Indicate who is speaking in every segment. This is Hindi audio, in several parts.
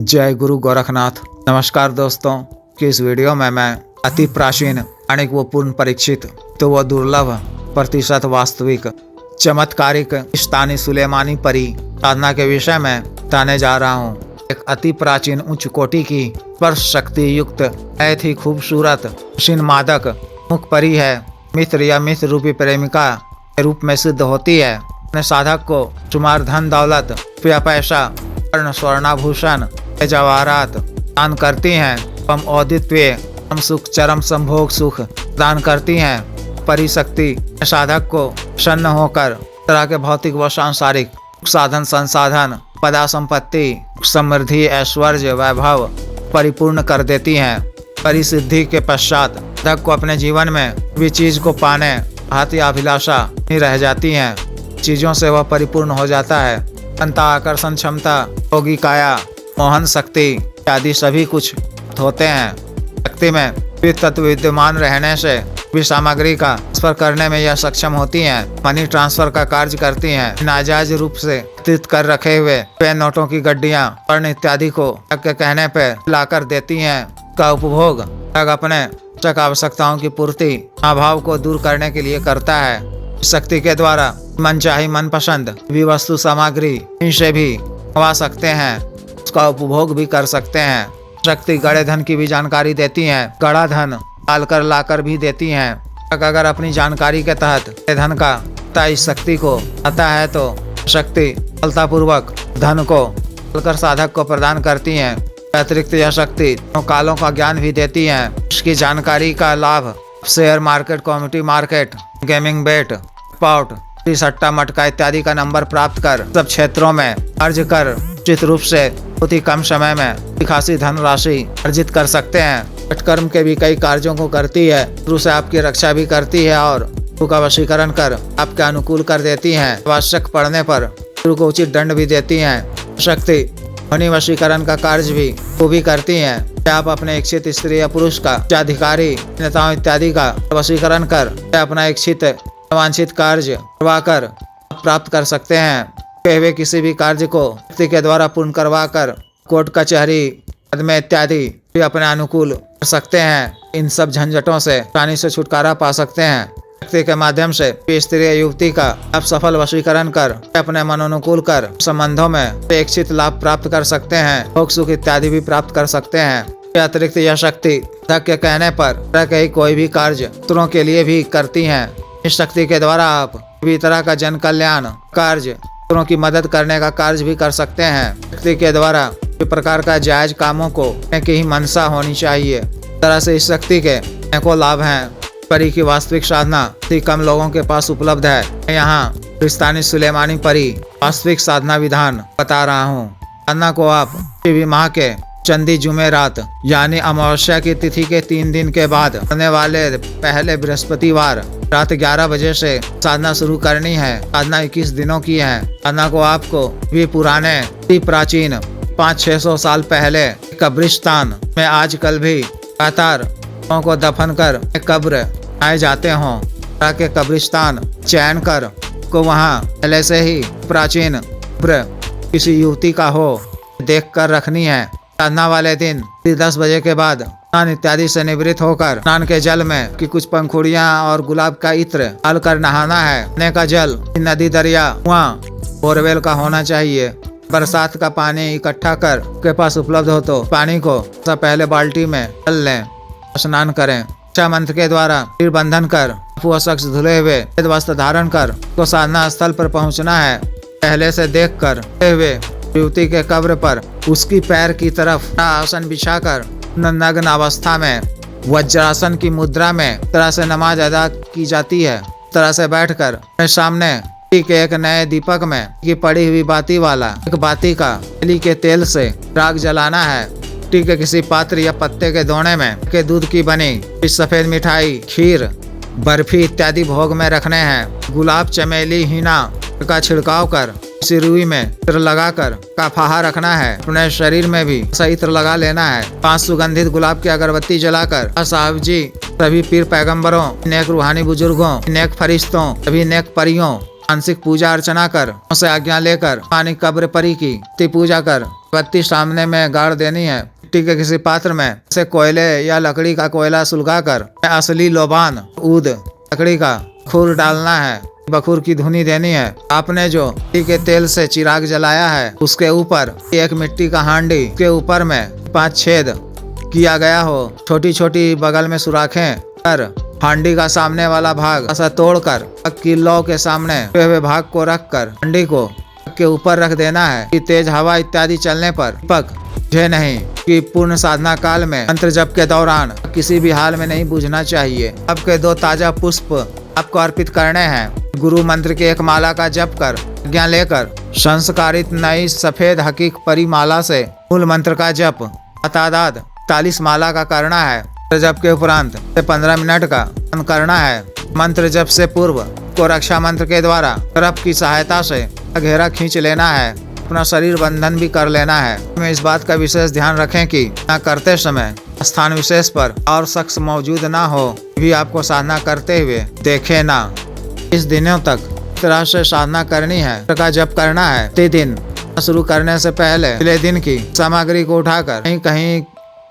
Speaker 1: जय गुरु गोरखनाथ। नमस्कार दोस्तों, कि इस वीडियो में मैं अति प्राचीन आणिक व पूर्ण परीक्षित तो वह दुर्लभ प्रतिशत वास्तविक चमत्कारिक स्थानीय सुलेमानी परी साधना के विषय में बताने जा रहा हूँ। एक अति प्राचीन उच्च कोटि की स्पर्श शक्ति युक्त बहुत ही खूबसूरत क्षीण मादक मुख परी है। मित्र या मित्र रूपी प्रेमिका के रूप में सिद्ध होती है। अपने साधक को शुमार धन दौलत रुपया पैसा स्वर्ण स्वर्णाभूषण जवाहरात दान करती हैं एवं औदित्य हम सुख चरम संभोग सुख दान करती हैं। परिशक्ति साधक को प्रसन्न होकर तरह के भौतिक व सांसारिक साधन संसाधन पदा संपत्ति समृद्धि ऐश्वर्य वैभव परिपूर्ण कर देती हैं। परिसिद्धि के पश्चात साधक को अपने जीवन में भी चीज को पाने हाथ या अभिलाषा नहीं रह जाती हैं। चीजों से वह परिपूर्ण हो जाता है। अंता आकर्षण क्षमता योगी काया मोहन शक्ति आदि सभी कुछ होते हैं। शक्ति में भी तत्व विद्यमान रहने से भी सामग्री का ट्रांसफर करने में यह सक्षम होती हैं। मनी ट्रांसफर का कार्य करती हैं। नाजायज रूप से एकत्रित कर रखे हुए पेन नोटों की गड्डियां स्वर्ण इत्यादि को के कहने पे लाकर देती हैं। का उपभोग अपने आवश्यकताओं की पूर्ति अभाव को दूर करने के लिए करता है। शक्ति के द्वारा मनचाही मनपसंद भी वस्तु सामग्री इनसे भी मंगवा सकते हैं, उसका उपभोग भी कर सकते हैं। शक्ति गड़े धन की भी जानकारी देती हैं। गड़ा धन डालकर लाकर भी देती हैं। अगर अपनी जानकारी के तहत धन का इस शक्ति को आता है तो शक्ति सफलतापूर्वक धन को डालकर साधक को प्रदान करती हैं। अतिरिक्त यह शक्ति कालों का ज्ञान भी देती है। इसकी जानकारी का लाभ share market community market gaming bet पाउट सट्टा मटका इत्यादि का नंबर प्राप्त कर सब क्षेत्रों में अर्ज कर उचित रूप से बहुत ही कम समय में खासी धनराशि अर्जित कर सकते हैं। कर्म के भी कई कार्यों को करती है। शुरू से आपकी रक्षा भी करती है और का वशीकरण कर आपके अनुकूल कर देती हैं। आवश्यक पड़ने पर गुरु को उचित दंड भी देती हैं। शक्ति ध्वनि वशीकरण का कार्य भी वो भी करती हैं। आप अपने इच्छित स्त्री या पुरुष का अधिकारी नेताओं इत्यादि का वशीकरण कर अपना इच्छित वांछित कार्य करवा कर प्राप्त कर सकते हैं। वे किसी भी कार्य को शक्ति के द्वारा पूर्ण करवा कर कोर्ट कचहरी मुकदमे इत्यादि भी अपने अनुकूल कर सकते हैं। इन सब झंझटों से आसानी से छुटकारा पा सकते हैं। शक्ति के माध्यम से स्त्री या युवती का आप सफल वशीकरण कर अपने मनोनुकूल कर संबंधों में अपेक्षित लाभ प्राप्त कर सकते हैं। भोग सुख इत्यादि भी प्राप्त कर सकते हैं। अतिरिक्त यह शक्ति के कहने पर कोई भी कार्य दूसरों के लिए भी करती हैं। इस शक्ति के द्वारा आप भी तरह का जन कल्याण कार्य दूसरों की मदद करने का कार्य भी कर सकते हैं। शक्ति के द्वारा इस प्रकार का जायज कामों को करने की ही मनसा होनी चाहिए। तरह से इस शक्ति के अनेकों लाभ हैं। परी की वास्तविक साधना कम लोगों के पास उपलब्ध है। यहाँ स्थानीय सुलेमानी परी वास्तविक साधना विधान बता रहा हूँ। साधना को आप भी माह के चंदी जुमेरात यानी अमावस्या की तिथि के 3 दिन के बाद होने वाले पहले बृहस्पतिवार रात 11 बजे से साधना शुरू करनी है। साधना 21 दिनों की है। साधना को आपको भी पुराने प्राचीन 500-600 साल पहले कब्रिस्तान में आजकल भी लगातार को दफन कर कब्र आए जाते हों के कब्रिस्तान चयन कर को वहाँ पहले से ही प्राचीन कब्र किसी युवती का हो देख कर रखनी है। साधना वाले दिन 10 बजे के बाद स्नान इत्यादि से निवृत्त होकर स्नान के जल में कि कुछ पंखुड़ियाँ और गुलाब का इत्र डालकर नहाना है। नहाने का जल नदी दरिया कुआं बोरवेल का होना चाहिए। बरसात का पानी इकट्ठा कर के पास उपलब्ध हो तो पानी को सब पहले बाल्टी में डाल लें, स्नान करें। इच्छा मंत्र के द्वारा सिर बंधन कर वह शख्स धुले हुए वस्त्र धारण कर तो साधना स्थल पर पहुँचना है। पहले से देख कर हुए युवती के कब्र पर उसकी पैर की तरफ आसन बिछाकर नग्न अवस्था में वज्रासन की मुद्रा में तरह से नमाज अदा की जाती है। तरह से बैठकर सामने के एक नए दीपक में की पड़ी हुई बाती वाला एक बाती का तिली के तेल से राग जलाना है। मिट्टी के किसी पात्र या पत्ते के दोने में के दूध की बनी सफेद मिठाई खीर बर्फी इत्यादि भोग में रखने हैं। गुलाब चमेली हीना का छिड़काव कर रुई में इत्र लगाकर का फाहा रखना है। अपने शरीर में भी सही इत्र लगा लेना है। 5 सुगंधित गुलाब की अगरबत्ती जलाकर साहब जी सभी पीर पैगंबरों नेक रूहानी बुजुर्गों नेक फरिश्तों सभी नेक परियों मानसिक पूजा अर्चना कर उसे आज्ञा लेकर पानी कब्र परी की पूजा कर बत्ती सामने में गाड़ देनी है। मिट्टी के किसी पात्र में से कोयले या लकड़ी का कोयला सुलगाकर असली लोबान ऊद लकड़ी का बखूर डालना है। बखूर की धुनी देनी है। आपने जो मिट्टी के तेल से चिराग जलाया है उसके ऊपर एक मिट्टी का हांडी के ऊपर में 5 छेद किया गया हो। छोटी छोटी बगल में सुराखें कर हांडी का सामने वाला भाग ऐसा तोड़कर की लौ के सामने हुए भाग को रखकर हांडी को के ऊपर रख देना है कि तेज हवा इत्यादि चलने पर दीपक बुझे नहीं। कि पूर्ण साधना काल में मंत्र जप के दौरान किसी भी हाल में नहीं बुझना चाहिए। आपके 2 ताजा पुष्प आपको अर्पित करने हैं। गुरु मंत्र की एक माला का जप कर ज्ञान लेकर संस्कारित नई सफेद हकीक परी माला से मूल मंत्र का जप तादाद 40 माला का करना है। जप के उपरांत 15 मिनट का करना है। मंत्र जप से पूर्व को रक्षा मंत्र के द्वारा रब की सहायता से घेरा खींच लेना है। अपना शरीर बंधन भी कर लेना है। में इस बात का विशेष ध्यान रखें कि न करते समय स्थान विशेष पर और शख्स मौजूद ना हो भी आपको साधना करते हुए देखे ना। इस दिनों तक तरह से साधना करनी है का जप करना है। प्रतिदिन शुरू करने से पहले अगले दिन की सामग्री को उठाकर कहीं कहीं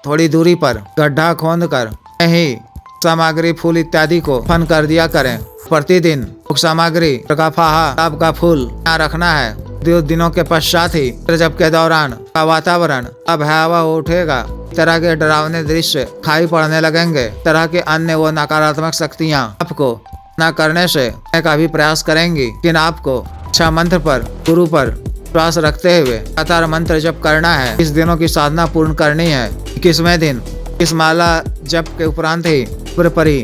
Speaker 1: थोड़ी दूरी पर गड्ढा खोदकर कहीं सामग्री फूल इत्यादि को फन कर दिया करें। प्रतिदिन सामग्री का फाहा आपका फूल रखना है। 2 दिनों के पश्चात ही जप के दौरान का वातावरण भयावह उठेगा। तरह के डरावने दृश्य खाई पड़ने लगेंगे। तरह के अन्य वो नकारात्मक शक्तियाँ आपको न करने से का भी प्रयास करेंगी। लेकिन आपको अच्छा मंत्र पर गुरु पर विश्वास रखते हुए लगातार मंत्र जप करना है। इस दिनों की साधना पूर्ण करनी है। 21वें दिन इस माला जप के उपरांत ही परी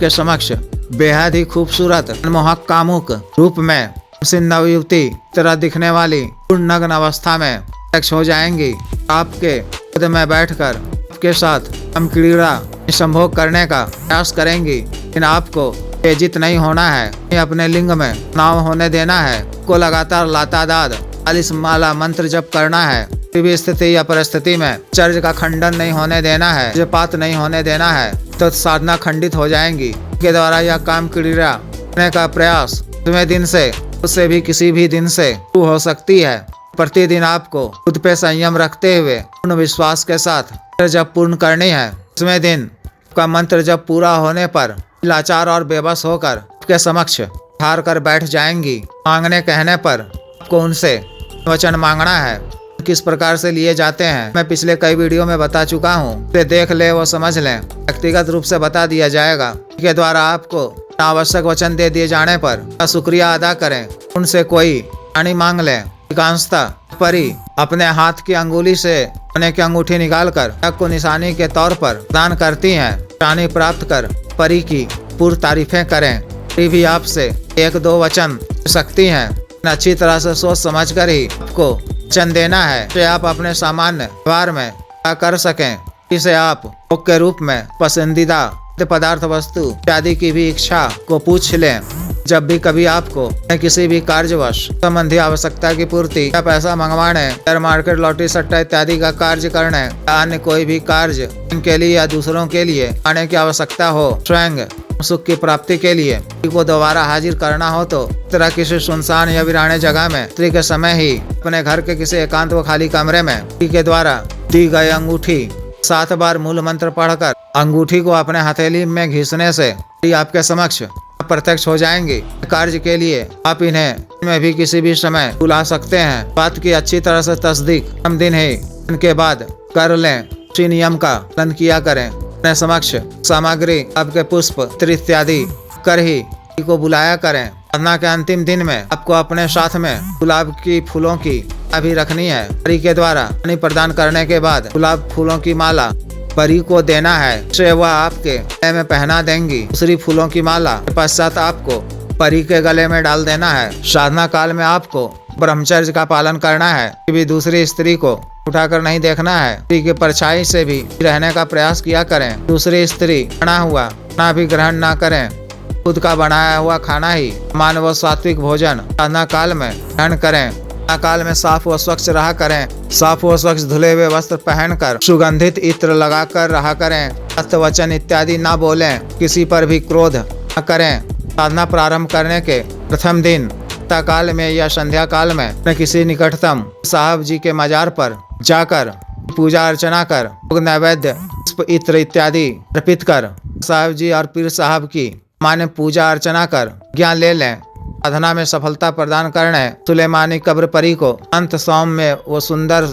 Speaker 1: के समक्ष बेहद ही खूबसूरत मनमोहक कामुक रूप में नवयुवती तरह दिखने वाली पूर्ण नग्न अवस्था में प्रत्यक्ष हो जाएंगी। आपके खुद में बैठकर आपके साथ हम क्रीड़ा संभोग करने का प्रयास करेंगी। लेकिन आपको उत्तेजित नहीं होना है। अपने लिंग में नाव होने देना है। को लगातार लातादाद 40 माला मंत्र जप करना है। किसी भी स्थिति या परिस्थिति में चर्च का खंडन नहीं होने देना है। जपात नहीं होने देना है तो साधना खंडित हो जाएंगी। के द्वारा यह काम क्रीड़ा करने का प्रयास तुम्हें दिन से उससे भी किसी भी दिन से हो सकती है। प्रतिदिन आपको खुद पे संयम रखते हुए पूर्ण विश्वास के साथ जप पूर्ण करनी है। 20वें दिन का मंत्र जप पूरा होने पर लाचार और बेबस होकर आपके समक्ष हार कर बैठ जाएंगी। मांगने कहने पर आपको उनसे वचन मांगना है। किस प्रकार से लिए जाते हैं मैं पिछले कई वीडियो में बता चुका हूँ। देख ले वो समझ लें। व्यक्तिगत रूप से बता दिया जाएगा। के द्वारा आपको आवश्यक वचन दे दिए जाने पर शुक्रिया अदा करें। उनसे कोई पानी मांग लें। अधिकांशतः परी अपने हाथ की अंगुली से सोने की अंगूठी निकालकर हक को निशानी के तौर पर प्रदान करती हैं। निशानी प्राप्त कर परी की पूर्ण तारीफें करें। परी भी आपसे 1-2 वचन सकती हैं। अच्छी तरह से सोच समझ कर ही आपको वचन देना है कि आप अपने सामान्य व्यवहार में क्या कर सकें। इसे आप भोग के रूप में पसंदीदा पदार्थ वस्तु इत्यादि की भी इच्छा को पूछ लें। जब भी कभी आपको किसी भी कार्यवश संबंधी आवश्यकता की पूर्ति या पैसा मंगवाने, शेयर मार्केट, लॉटरी, सट्टा इत्यादि का कार्य करने या अन्य कोई भी कार्य के लिए या दूसरों के लिए आने की आवश्यकता हो, स्वयं सुख की प्राप्ति के लिए को दोबारा हाजिर करना हो तो तरह किसी सुनसान या वीराने जगह में रात्रि के समय ही अपने घर के किसी एकांत व खाली कमरे में के द्वारा दी गई अंगूठी 7 बार मूल मंत्र पढ़कर अंगूठी को अपने हथेली में घिसने से आपके समक्ष प्रत्यक्ष हो जाएंगे। कार्य के लिए आप इन्हें में भी किसी भी समय बुला सकते हैं। बात की अच्छी तरह से तस्दीक हम दिन ही इनके बाद कर लें। उसी नियम का पालन किया करें। अपने समक्ष सामग्री आपके पुष्प इत्यादि कर ही को बुलाया करें। साधना के अंतिम दिन में आपको अपने साथ में गुलाब की फूलों की अभी रखनी है। परी के द्वारा पानी प्रदान करने के बाद गुलाब फूलों की माला परी को देना है। से वह आपके गले में पहना देंगी। दूसरी फूलों की माला के पश्चात आपको परी के गले में डाल देना है। साधना काल में आपको ब्रह्मचर्य का पालन करना है। भी दूसरी स्त्री को उठाकर नहीं देखना है। स्त्री की परछाई से भी रहने का प्रयास किया करें। दूसरी स्त्री बना हुआ खाना भी ग्रहण न करें। खुद का बनाया हुआ खाना ही मानव सात्विक भोजन साधना काल में ग्रहण करें। काल में साफ व स्वच्छ रहा करें। साफ व स्वच्छ धुले हुए वस्त्र पहनकर सुगंधित इत्र लगाकर रहा करें। सत्य वचन इत्यादि न बोलें। किसी पर भी क्रोध न करें। साधना प्रारंभ करने के प्रथम दिन काल में या संध्या काल में किसी निकटतम साहब जी के मजार पर जाकर पूजा अर्चना कर नैवेद्य पुष्प इत्र इत्यादि अर्पित कर साहब जी और पीर साहब की माने पूजा अर्चना कर ज्ञान ले लें। साधना में सफलता प्रदान करने सुलेमानी कब्र परी को अंत सौम्य व सुंदर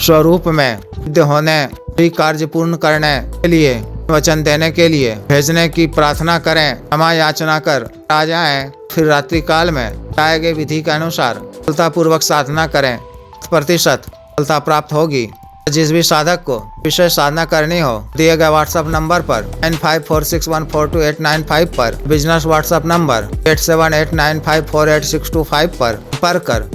Speaker 1: स्वरूप में सिद्ध होने भी कार्य पूर्ण करने के लिए वचन देने के लिए भेजने की प्रार्थना करें। क्षमा याचना कर आ जाएं। फिर रात्रि काल में बताए गए विधि के अनुसार सफलतापूर्वक साधना करें। प्रतिशत सफलता प्राप्त होगी। जिस भी साधक को विशेष साधना करनी हो दिए गए व्हाट्सएप नंबर पर 9546142895 पर बिजनेस व्हाट्सएप नंबर 8789548625 पर संपर्क कर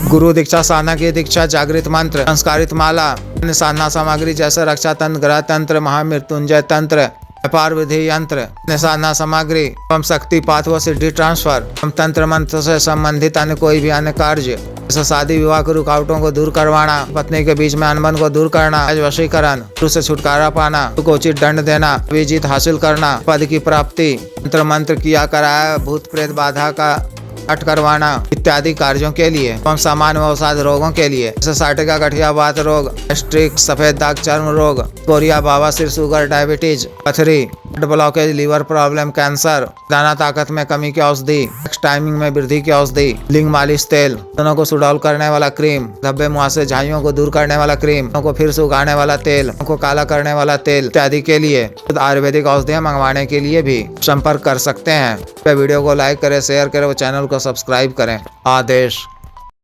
Speaker 1: गुरु दीक्षा साधना की दीक्षा जागृत मंत्र संस्कारित माला अन्य साधना सामग्री जैसे रक्षा तंत्र ग्रह तंत्र महामृत्युंजय तंत्र व्यापार विधि यंत्र साधना सामग्री एवं शक्ति पाठ व सिद्धि ट्रांसफर तंत्र मंत्र से संबंधित अन्य कोई भी अन्य कार्य जैसे शादी विवाह की रुकावटों को दूर करवाना पत्नी के बीच में अनबन को दूर करना वशीकरण से छुटकारा पाना को उचित दंड देना विजीत हासिल करना पद की प्राप्ति मंत्र किया कराया भूत प्रेत बाधा का हट करवाना इत्यादि कार्यों के लिए एवं सामान्य अवसाद रोगों के लिए जैसे साइटिका गठिया वात रोग गैस्ट्रिक सफेद दाग चर्म रोग कोरिया बवासीर शुगर डायबिटीज पथरी ब्लॉकेज लीवर प्रॉब्लम कैंसर दाना ताकत में कमी की औषधि टाइमिंग में वृद्धि की औषधि लिंग मालिश तेल दोनों को सुडौल करने वाला क्रीम धब्बे मुहासे झाइयों को दूर करने वाला क्रीम को फिर से उगाने वाला तेल को काला करने वाला तेल इत्यादि के लिए आयुर्वेदिक औषधियाँ मंगवाने के लिए भी संपर्क कर सकते हैं। वीडियो को लाइक करें शेयर करें वो चैनल को सब्सक्राइब करें। आदेश।